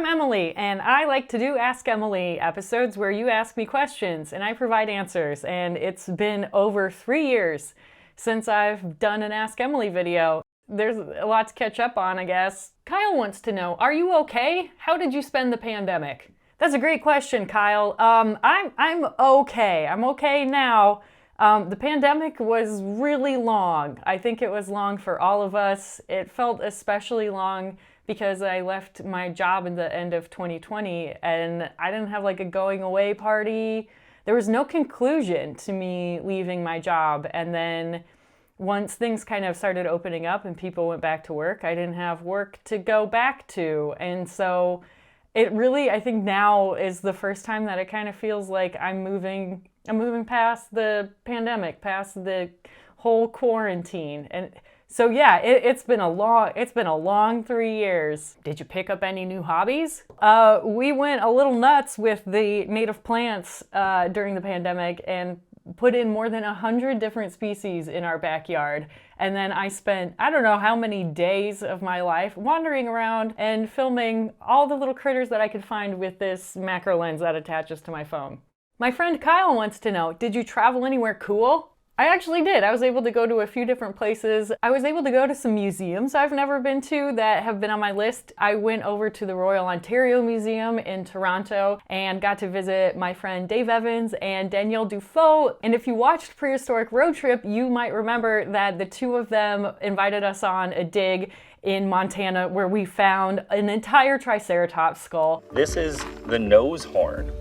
Emily, and I like to do Ask Emily episodes where you ask me questions and I provide answers, and it's been over 3 years since I've done an Ask Emily video. There's a lot to catch up on, I guess. Kyle wants to know, are you okay? How did you spend the pandemic? That's a great question, Kyle. I'm okay. I'm okay now. The pandemic was really long. I think it was long for all of us. It felt especially long because I left my job in the end of 2020 and I didn't have like a going away party. There was no conclusion to me leaving my job. And then once things kind of started opening up and people went back to work, I didn't have work to go back to. And so it really, I think now is the first time that it kind of feels like I'm moving past the pandemic, past the whole quarantine. And so yeah, it's been a long 3 years. Did you pick up any new hobbies? We went a little nuts with the native plants during the pandemic and put in more than 100 different species in our backyard. And then I spent, I don't know how many days of my life wandering around and filming all the little critters that I could find with this macro lens that attaches to my phone. My friend Kyle wants to know, did you travel anywhere cool? I actually did. I was able to go to a few different places. I was able to go to some museums I've never been to that have been on my list. I went over to the Royal Ontario Museum in Toronto and got to visit my friend Dave Evans and Danielle Dufault. And if you watched Prehistoric Road Trip, you might remember that the two of them invited us on a dig in Montana where we found an entire Triceratops skull. This is the nose horn.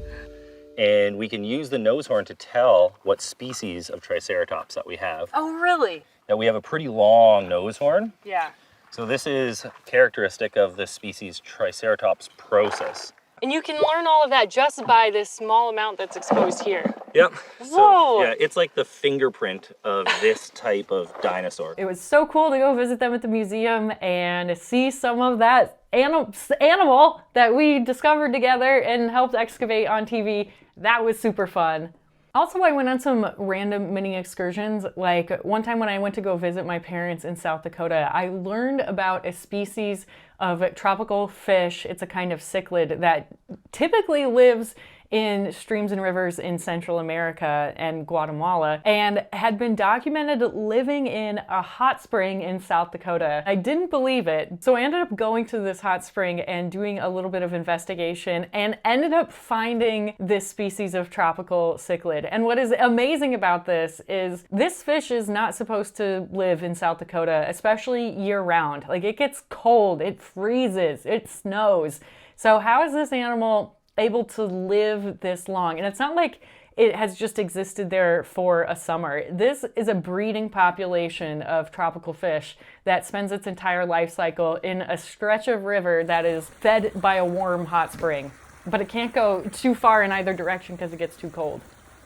And we can use the nose horn to tell what species of Triceratops that we have. Oh, really? Now we have a pretty long nose horn. Yeah. So this is characteristic of the species Triceratops process. And you can learn all of that just by this small amount that's exposed here. Yep. Whoa! So, yeah, it's like the fingerprint of this type of dinosaur. It was so cool to go visit them at the museum and see some of that animal that we discovered together and helped excavate on TV. That was super fun. Also, I went on some random mini excursions. Like one time when I went to go visit my parents in South Dakota, I learned about a species of tropical fish. It's a kind of cichlid that typically lives in streams and rivers in Central America and Guatemala and had been documented living in a hot spring in South Dakota. I didn't believe it, so I ended up going to this hot spring and doing a little bit of investigation and ended up finding this species of tropical cichlid. And what is amazing about this is this fish is not supposed to live in South Dakota, especially year-round. Like, it gets cold, it freezes, it snows. So how is this animal able to live this long? And it's not like it has just existed there for a summer. This is a breeding population of tropical fish that spends its entire life cycle in a stretch of river that is fed by a warm hot spring. But it can't go too far in either direction because it gets too cold.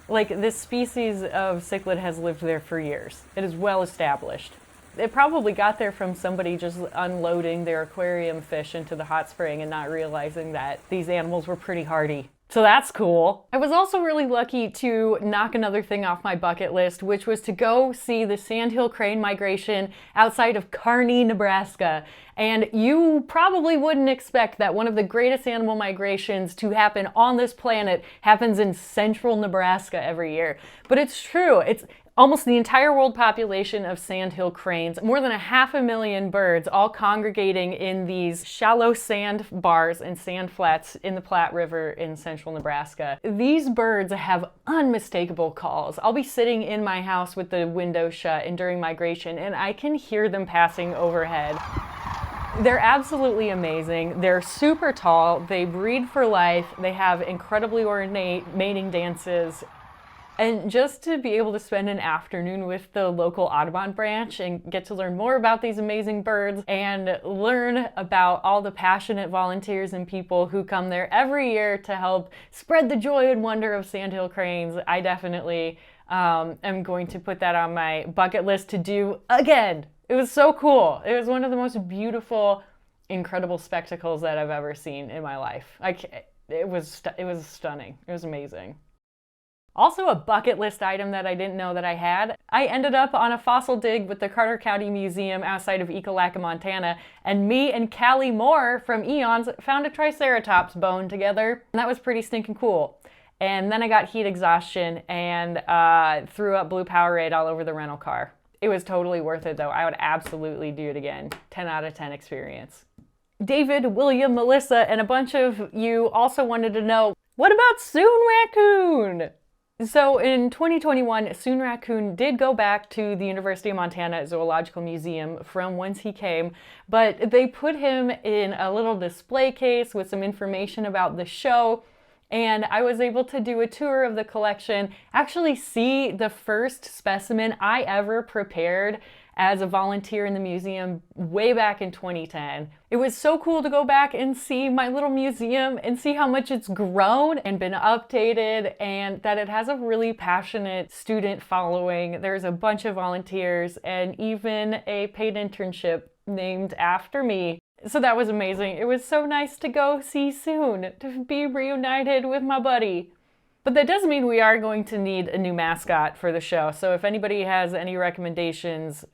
Like, this species of cichlid has lived there for years. It is well established. It probably got there from somebody just unloading their aquarium fish into the hot spring and not realizing that these animals were pretty hardy. So that's cool. I was also really lucky to knock another thing off my bucket list, which was to go see the Sandhill crane migration outside of Kearney, Nebraska. And you probably wouldn't expect that one of the greatest animal migrations to happen on this planet happens in central Nebraska every year. But it's true. It's almost the entire world population of sandhill cranes, more than 500,000 birds, all congregating in these shallow sand bars and sand flats in the Platte River in central Nebraska. These birds have unmistakable calls. I'll be sitting in my house with the window shut and during migration, and I can hear them passing overhead. They're absolutely amazing. They're super tall. They breed for life. They have incredibly ornate mating dances. And just to be able to spend an afternoon with the local Audubon branch and get to learn more about these amazing birds and learn about all the passionate volunteers and people who come there every year to help spread the joy and wonder of sandhill cranes, I definitely am going to put that on my bucket list to do again. It was so cool. It was one of the most beautiful, incredible spectacles that I've ever seen in my life. It was stunning. It was amazing. Also a bucket list item that I didn't know that I had. I ended up on a fossil dig with the Carter County Museum outside of Ekalaka, Montana, and me and Callie Moore from Eons found a Triceratops bone together, and that was pretty stinking cool. And then I got heat exhaustion and threw up blue Powerade all over the rental car. It was totally worth it though. I would absolutely do it again. 10 out of 10 experience. David, William, Melissa, and a bunch of you also wanted to know, what about Soon Raccoon? So in 2021, Soon Raccoon did go back to the University of Montana Zoological Museum from whence he came, but they put him in a little display case with some information about the show, and I was able to do a tour of the collection, actually see the first specimen I ever prepared as a volunteer in the museum way back in 2010. It was so cool to go back and see my little museum and see how much it's grown and been updated, and that it has a really passionate student following. There's a bunch of volunteers and even a paid internship named after me. So that was amazing. It was so nice to go see Soon, to be reunited with my buddy. But that does mean we are going to need a new mascot for the show, so if anybody has any recommendations,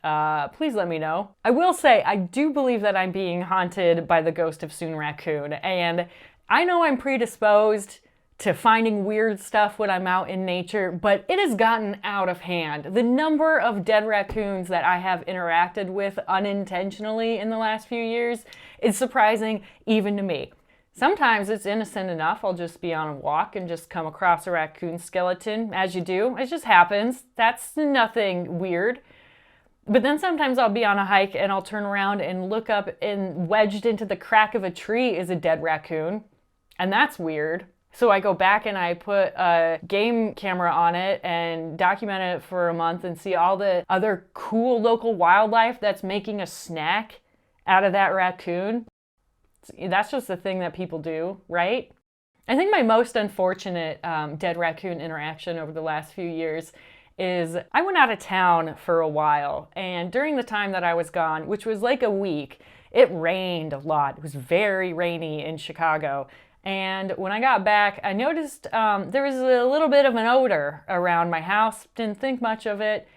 please let me know. I will say, I do believe that I'm being haunted by the ghost of Soon Raccoon, and I know I'm predisposed to finding weird stuff when I'm out in nature, but it has gotten out of hand. The number of dead raccoons that I have interacted with unintentionally in the last few years is surprising even to me. Sometimes it's innocent enough. I'll just be on a walk and just come across a raccoon skeleton, as you do. It just happens. That's nothing weird. But then sometimes I'll be on a hike and I'll turn around and look up, and wedged into the crack of a tree is a dead raccoon. And that's weird. So I go back and I put a game camera on it and document it for a month and see all the other cool local wildlife that's making a snack out of that raccoon. That's just the thing that people do, right? I think my most unfortunate dead raccoon interaction over the last few years is I went out of town for a while, and during the time that I was gone, which was like a week, it rained a lot. It was very rainy in Chicago. And when I got back, I noticed there was a little bit of an odor around my house. Didn't think much of it.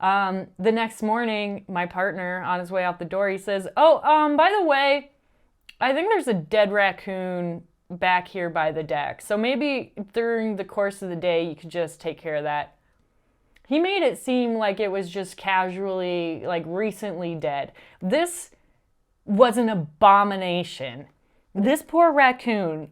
The next morning, my partner, on his way out the door, he says, by the way, I think there's a dead raccoon back here by the deck. So maybe during the course of the day, you could just take care of that. He made it seem like it was just casually, like recently dead. This was an abomination. This poor raccoon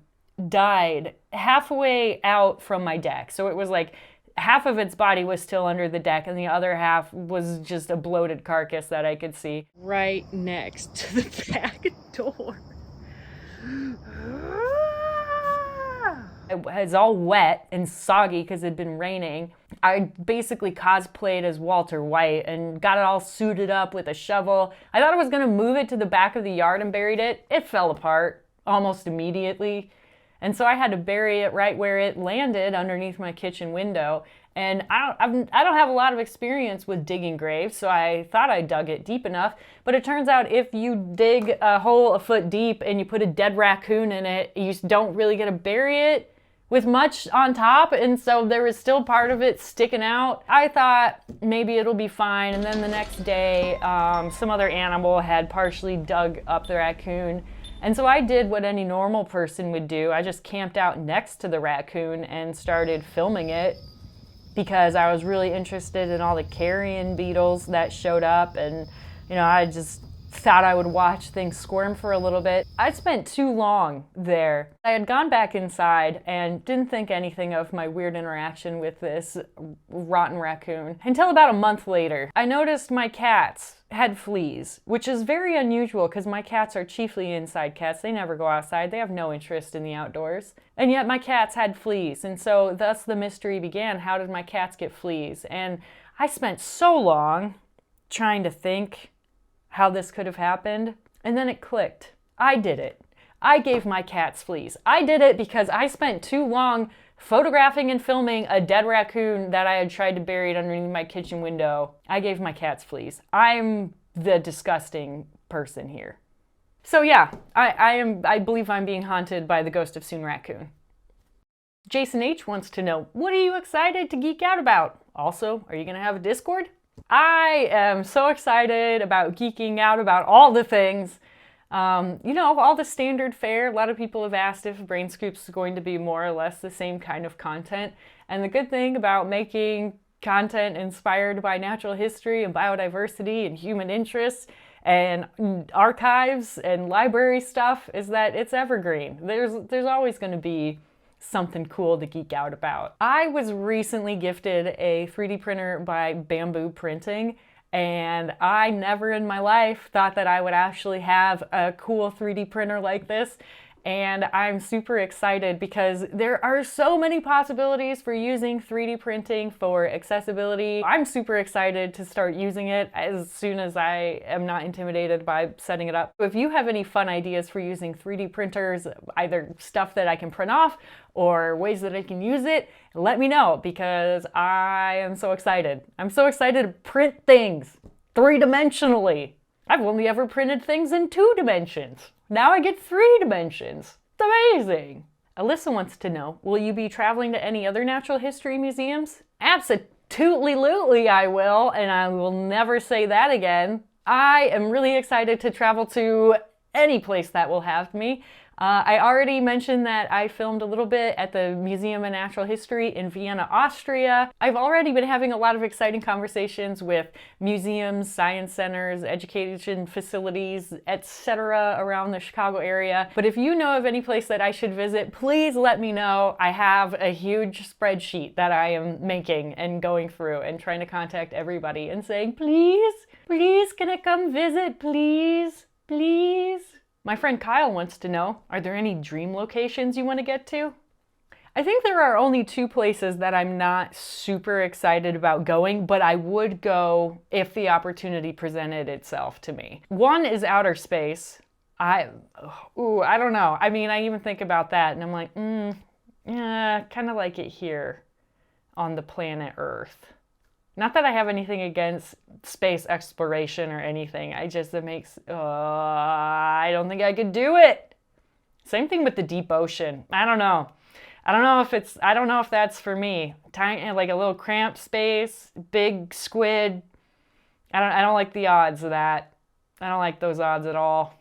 died halfway out from my deck. So it was like half of its body was still under the deck and the other half was just a bloated carcass that I could see right next to the back door. It was all wet and soggy because it had been raining. I basically cosplayed as Walter White and got it all suited up with a shovel. I thought I was going to move it to the back of the yard and buried it. It fell apart almost immediately. And so I had to bury it right where it landed underneath my kitchen window. And I don't have a lot of experience with digging graves, so I thought I dug it deep enough. But it turns out if you dig a hole a foot deep and you put a dead raccoon in it, you don't really get to bury it with much on top. And so there was still part of it sticking out. I thought maybe it'll be fine. And then the next day, some other animal had partially dug up the raccoon. And so I did what any normal person would do. I just camped out next to the raccoon and started filming it because I was really interested in all the carrion beetles that showed up, and I just thought I would watch things squirm for a little bit. I spent too long there. I had gone back inside and didn't think anything of my weird interaction with this rotten raccoon until about a month later. I noticed my cats had fleas, which is very unusual because my cats are chiefly inside cats. They never go outside. They have no interest in the outdoors. And yet my cats had fleas. And so thus the mystery began. How did my cats get fleas? And I spent so long trying to think how this could have happened. And then it clicked. I did it. I gave my cats fleas. I did it because I spent too long photographing and filming a dead raccoon that I had tried to bury underneath my kitchen window. I gave my cats fleas. I'm the disgusting person here. So yeah, I believe I'm being haunted by the ghost of Soon Raccoon. Jason H. wants to know, what are you excited to geek out about? Also, are you going to have a Discord? I am so excited about geeking out about all the things. All the standard fare. A lot of people have asked if Brain Scoops is going to be more or less the same kind of content. And the good thing about making content inspired by natural history and biodiversity and human interests and archives and library stuff is that it's evergreen. There's always going to be something cool to geek out about. I was recently gifted a 3D printer by Bamboo Printing, and I never in my life thought that I would actually have a cool 3D printer like this. And I'm super excited because there are so many possibilities for using 3D printing for accessibility. I'm super excited to start using it as soon as I am not intimidated by setting it up. If you have any fun ideas for using 3D printers, either stuff that I can print off or ways that I can use it, let me know because I am so excited. I'm so excited to print things 3-dimensionally. I've only ever printed things in 2 dimensions. Now I get 3 dimensions. It's amazing. Alyssa wants to know, will you be traveling to any other natural history museums? Absolutely I will, and I will never say that again. I am really excited to travel to any place that will have me. I already mentioned that I filmed a little bit at the Museum of Natural History in Vienna, Austria. I've already been having a lot of exciting conversations with museums, science centers, education facilities, etc. around the Chicago area. But if you know of any place that I should visit, please let me know. I have a huge spreadsheet that I am making and going through and trying to contact everybody and saying, please, can I come visit, please? My friend Kyle wants to know, are there any dream locations you want to get to? I think there are only 2 places that I'm not super excited about going, but I would go if the opportunity presented itself to me. One is outer space. I don't know. I mean, I even think about that and I'm like, kind of like it here on the planet Earth. Not that I have anything against space exploration or anything. I don't think I could do it. Same thing with the deep ocean. I don't know if that's for me. Tiny, like a little cramped space, big squid. I don't like the odds of that. I don't like those odds at all.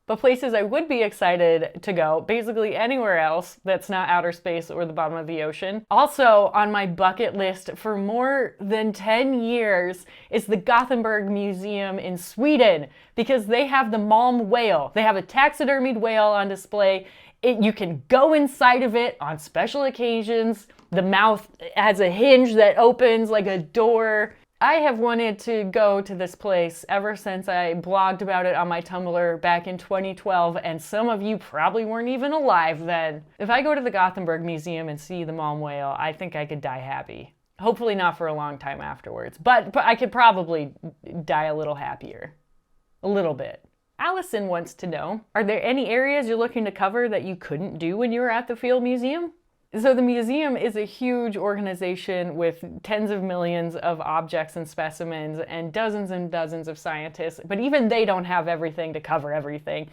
But places I would be excited to go, basically anywhere else that's not outer space or the bottom of the ocean. Also on my bucket list for more than 10 years is the Gothenburg Museum in Sweden, because they have the Malm whale. They have a taxidermied whale on display. You can go inside of it on special occasions. The mouth has a hinge that opens like a door. I have wanted to go to this place ever since I blogged about it on my Tumblr back in 2012, and some of you probably weren't even alive then. If I go to the Gothenburg Museum and see the Malm whale, I think I could die happy. Hopefully not for a long time afterwards, but I could probably die a little happier. A little bit. Allison wants to know, are there any areas you're looking to cover that you couldn't do when you were at the Field Museum? So the museum is a huge organization with tens of millions of objects and specimens and dozens of scientists, but even they don't have everything to cover everything.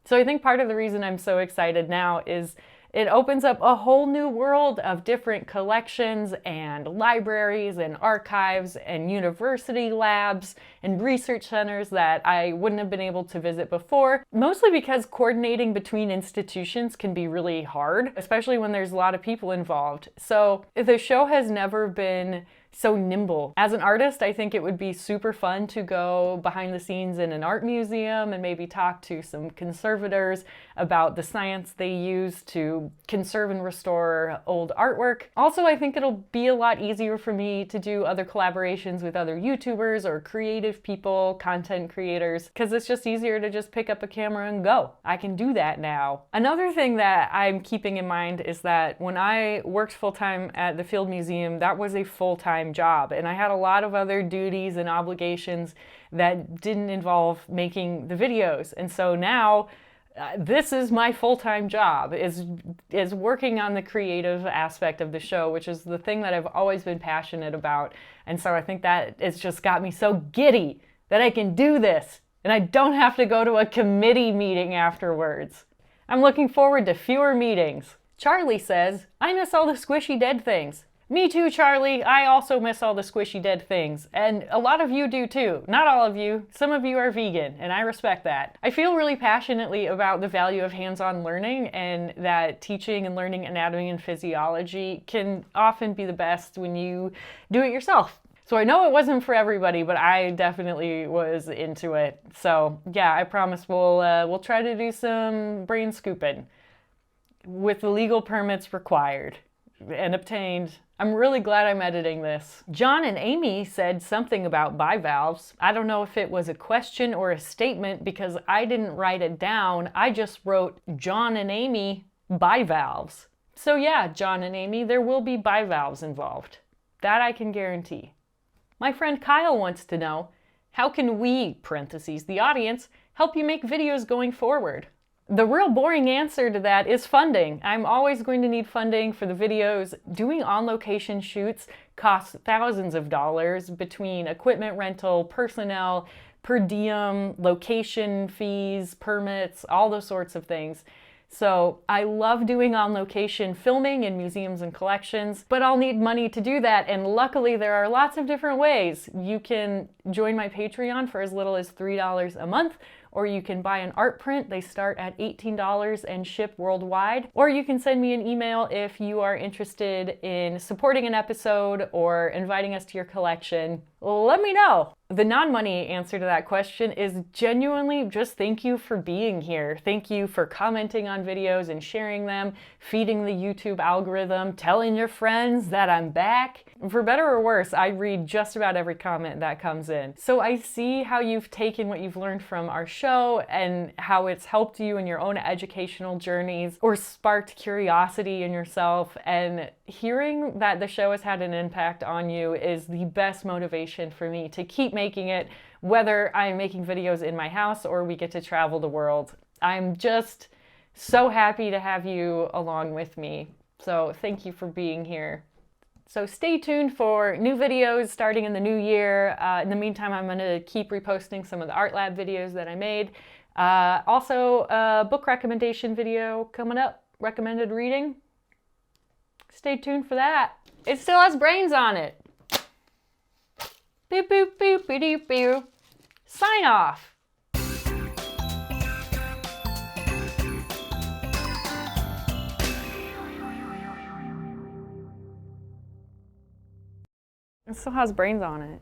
So I think part of the reason I'm so excited now is it opens up a whole new world of different collections and libraries and archives and university labs and research centers that I wouldn't have been able to visit before, mostly because coordinating between institutions can be really hard, especially when there's a lot of people involved. So the show has never been so nimble. As an artist, I think it would be super fun to go behind the scenes in an art museum and maybe talk to some conservators about the science they use to conserve and restore old artwork. Also, I think it'll be a lot easier for me to do other collaborations with other YouTubers or creative people, content creators, because it's just easier to just pick up a camera and go. I can do that now. Another thing that I'm keeping in mind is that when I worked full-time at the Field Museum, that was a full-time job, and I had a lot of other duties and obligations that didn't involve making the videos. And so now this is my full-time job, is working on the creative aspect of the show, which is the thing that I've always been passionate about. And so I think that it's just got me so giddy that I can do this and I don't have to go to a committee meeting afterwards. I'm looking forward to fewer meetings. Charlie says, I miss all the squishy dead things. Me too, Charlie. I also miss all the squishy dead things. And a lot of you do too. Not all of you. Some of you are vegan, and I respect that. I feel really passionately about the value of hands-on learning, and that teaching and learning anatomy and physiology can often be the best when you do it yourself. So I know it wasn't for everybody, but I definitely was into it. So yeah, I promise we'll try to do some brain scooping with the legal permits required and obtained. I'm really glad I'm editing this. John and Amy said something about bivalves. I don't know if it was a question or a statement because I didn't write it down. I just wrote John and Amy bivalves. So yeah, John and Amy, there will be bivalves involved. That I can guarantee. My friend Kyle wants to know, how can we, parentheses, the audience, help you make videos going forward? The real boring answer to that is funding. I'm always going to need funding for the videos. Doing on-location shoots costs thousands of dollars between equipment rental, personnel, per diem, location fees, permits, all those sorts of things. So I love doing on-location filming in museums and collections, but I'll need money to do that, and luckily there are lots of different ways. You can join my Patreon for as little as $3 a month, or you can buy an art print. They start at $18 and ship worldwide. Or you can send me an email if you are interested in supporting an episode or inviting us to your collection. Let me know. The non-money answer to that question is genuinely just thank you for being here. Thank you for commenting on videos and sharing them, feeding the YouTube algorithm, telling your friends that I'm back. For better or worse, I read just about every comment that comes in. So I see how you've taken what you've learned from our show and how it's helped you in your own educational journeys or sparked curiosity in yourself. And hearing that the show has had an impact on you is the best motivation for me to keep making it, whether I'm making videos in my house or we get to travel the world. I'm just so happy to have you along with me. So thank you for being here. So stay tuned for new videos starting in the new year. In the meantime, I'm going to keep reposting some of the Art Lab videos that I made. Also, a book recommendation video coming up, recommended reading. Stay tuned for that. It still has brains on it. Boop, boop, boop, boop, boop, boop. Sign off. It still has brains on it.